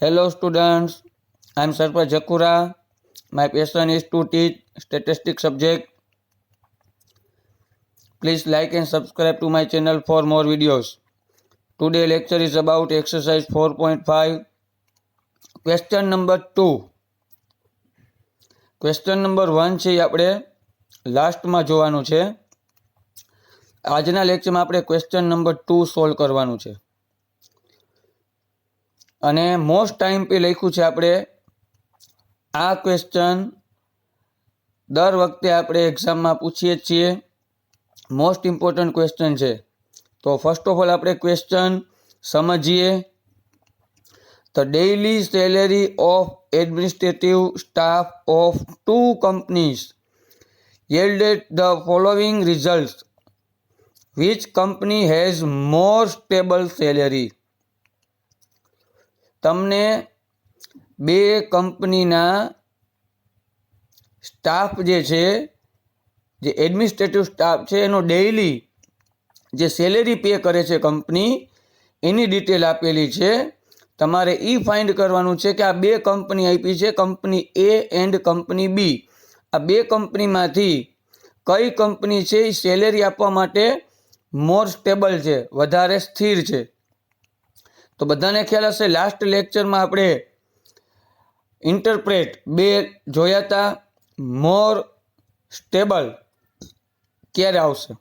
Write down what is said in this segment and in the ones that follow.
Hello students, I am Sarpa Jakura. My passion is to teach statistics subject. Please like and subscribe to my channel for more videos. Today lecture is about exercise 4.5. Question number 2. Question number 1 છે આપણે લાસ્ટમાં જોવાનું છે. આજના લેક્ચરમાં આપણે question number 2 solve કરવાનું છે. અને મોસ્ટ ટાઈમ પે લખ્યું છે આપણે આ ક્વેશ્ચન દર વખતે આપણે એક્ઝામમાં પૂછીએ છીએ. મોસ્ટ ઇમ્પોર્ટન્ટ ક્વેશ્ચન છે. તો ફર્સ્ટ ઓફ ઓલ આપણે ક્વેશ્ચન સમજીએ. The daily salary of administrative staff of two companies yielded the following results. Which company has more stable salary? તમને બે કંપનીના સ્ટાફ જે છે, જે એડમિનિસ્ટ્રેટિવ સ્ટાફ છે, એનો ડેઇલી જે સેલેરી પે કરે છે કંપની, એની ડિટેલ આપેલી છે. તમારે એ ફાઇન્ડ કરવાનું છે કે આ બે કંપની આપી છે, કંપની એ એન્ડ કંપની બી. આ બે કંપનીમાંથી કઈ કંપની છે એ સેલેરી આપવા માટે મોર સ્ટેબલ છે, વધારે સ્થિર છે. તો બધાને ખ્યાલ હશે લાસ્ટ લેક્ચરમાં આપણે ઇન્ટરપ્રેટ બે જોયા હતા. મોર સ્ટેબલ ક્યારે આવશે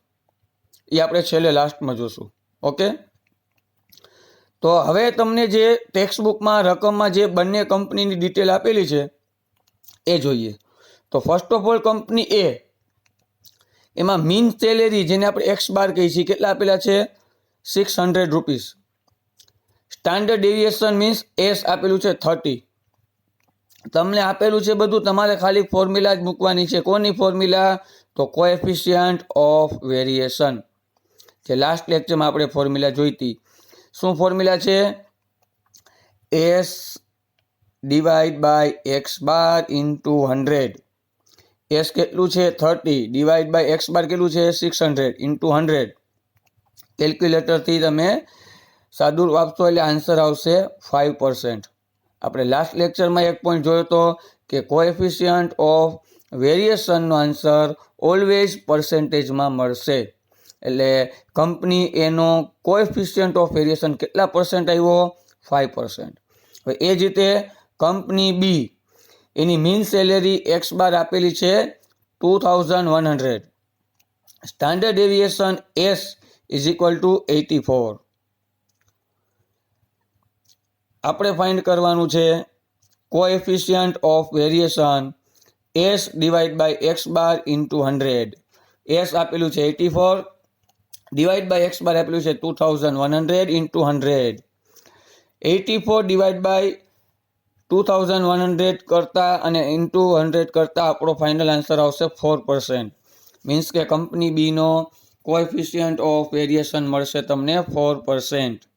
એ આપણે છેલ્લે લાસ્ટમાં જોશું. ઓકે, તો હવે તમને જે ટેક્સ્ટબુકમાં રકમમાં જે બંને કંપનીની ડિટેલ આપેલી છે એ જોઈએ. તો ફર્સ્ટ ઓફ ઓલ કંપની એ, એમાં મીન સેલેરી જેને આપણે એક્સ બાર કહીએ છીએ, કેટલા આપેલા છે? 600 rupees. Standard deviation means S આપેલું છે 30. તમને આપેલું છે બધું, તમારે ખાલી ફોર્મ્યુલા જ મૂકવાની છે. કોની ફોર્મ્યુલા? તો કોએફિશિયન્ટ ઓફ વેરિએશન, જે લાસ્ટ લેક્ચરમાં આપણે ફોર્મ્યુલા જોઈતી. શું ફોર્મ્યુલા છે? S divide by X bar into 100. S કેટલું છે? 30 ડિવાઈડ બાય એક્સ બાર કેટલું છે? 600 ઇન્ટુ 100. કેલ્ક્યુલેટરથી તમે સાદુર વાપશો એટલે આન્સર આવશે 5%. આપણે લાસ્ટ લેક્ચરમાં એક પોઈન્ટ જોયો હતો કે કોએફિશિયન્ટ ઓફ વેરિએશનનો આન્સર ઓલવેઝ પર્સેન્ટેજમાં મળશે. એટલે કંપની એનો કોએફિશિયન્ટ ઓફ વેરિએશન કેટલા પર્સન્ટ આવ્યો? 5%. હવે એ જ રીતે કંપની બી, એની મીન સેલેરી એક્સ બાર આપેલી છે 2100. Standard deviation S is equal to 84. આપણે ફાઇન્ડ કરવાનું છે coefficient of variation S divide by X bar into 100. S આપેલું છે 84 ડિવાઈડ બાય એક્સ બાર આપેલું છે 2100 ઇન્ટુ 100. 84 ડિવાઈડ બાય 2100 કરતાં અને ઇન્ટુ 100 કરતાં આપણો ફાઇનલ આન્સર આવશે 4%. મીન્સ કે company Bino coefficient of variation મળશે તમને 4%.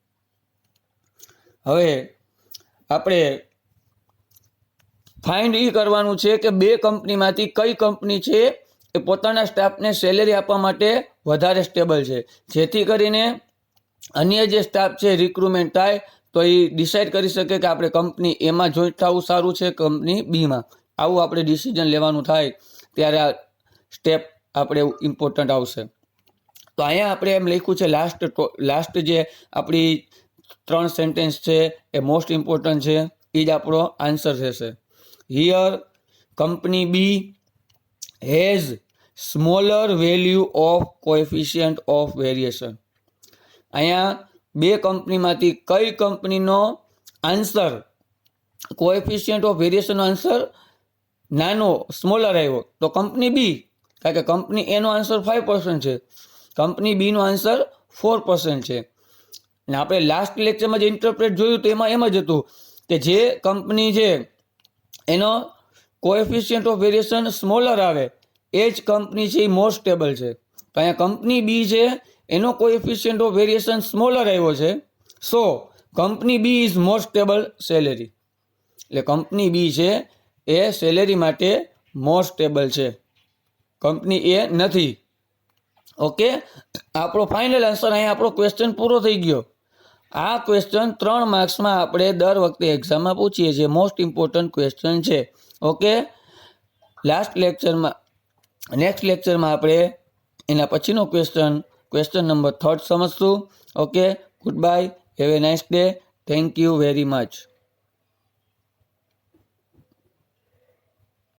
હવે આપણે ફાઇન્ડ એ કરવાનું છે કે બે કંપનીમાંથી કઈ કંપની છે એ પોતાના સ્ટાફને સેલેરી આપવા માટે વધારે સ્ટેબલ છે, જેથી કરીને અન્ય જે સ્ટાફ છે રિક્રુટમેન્ટ થાય તો એ ડિસાઇડ કરી શકે કે આપણે કંપની એમાં જોઈન્ટ થવું સારું છે, કંપની બીમાં. આવું આપણે ડિસિઝન લેવાનું થાય ત્યારે આ સ્ટેપ આપણે ઇમ્પોર્ટન્ટ આવશે. તો અહીંયા આપણે એમ લખ્યું છે લાસ્ટ જે આપણી 3 સેન્ટેન્સ છે એ મોસ્ટ ઇમ્પોર્ટન્ટ છે, એ જ આપણો આન્સર થશે. Here company B has smaller value of coefficient of variation. અહીંયા બે કંપનીમાંથી કઈ કંપનીનો આન્સર કોએફિશિયન્ટ ઓફ વેરિએશનનો આન્સર નાનો સ્મોલર આવ્યો? તો કંપની બી, કારણ કે કંપની એનો આન્સર 5% છે, કંપની બીનો આન્સર 4% છે. અને આપણે લાસ્ટ લેક્ચરમાં જે ઇન્ટરપ્રેટ જોયું તો એમાં એમ જ હતું કે જે કંપની છે એનો કોએફિશિયન્ટ ઓફ વેરિએશન સ્મોલર આવે એ જ કંપની છે એ મોર સ્ટેબલ છે. તો અહીંયા કંપની બી છે એનો કોએફિશિયન્ટ ઓફ વેરિએશન સ્મોલર આવ્યો છે, so company B is more stable salary. એટલે કંપની બી છે એ સેલેરી માટે મોર સ્ટેબલ છે, કંપની એ નથી. ઓકે, આપણો ફાઇનલ આન્સર, અહીંયા આપણો ક્વેશ્ચન પૂરો થઈ ગયો. આ ક્વેશ્ચન 3 માર્ક્સમાં આપણે દર વખતે એક્ઝામમાં પૂછીએ છીએ, મોસ્ટ ઇમ્પોર્ટન્ટ ક્વેશ્ચન છે. ઓકે, નેક્સ્ટ લેક્ચરમાં આપણે એના પછીનો ક્વેશ્ચન નંબર 3 સમજશું. Okay, good bye, have a nice day, thank you very much.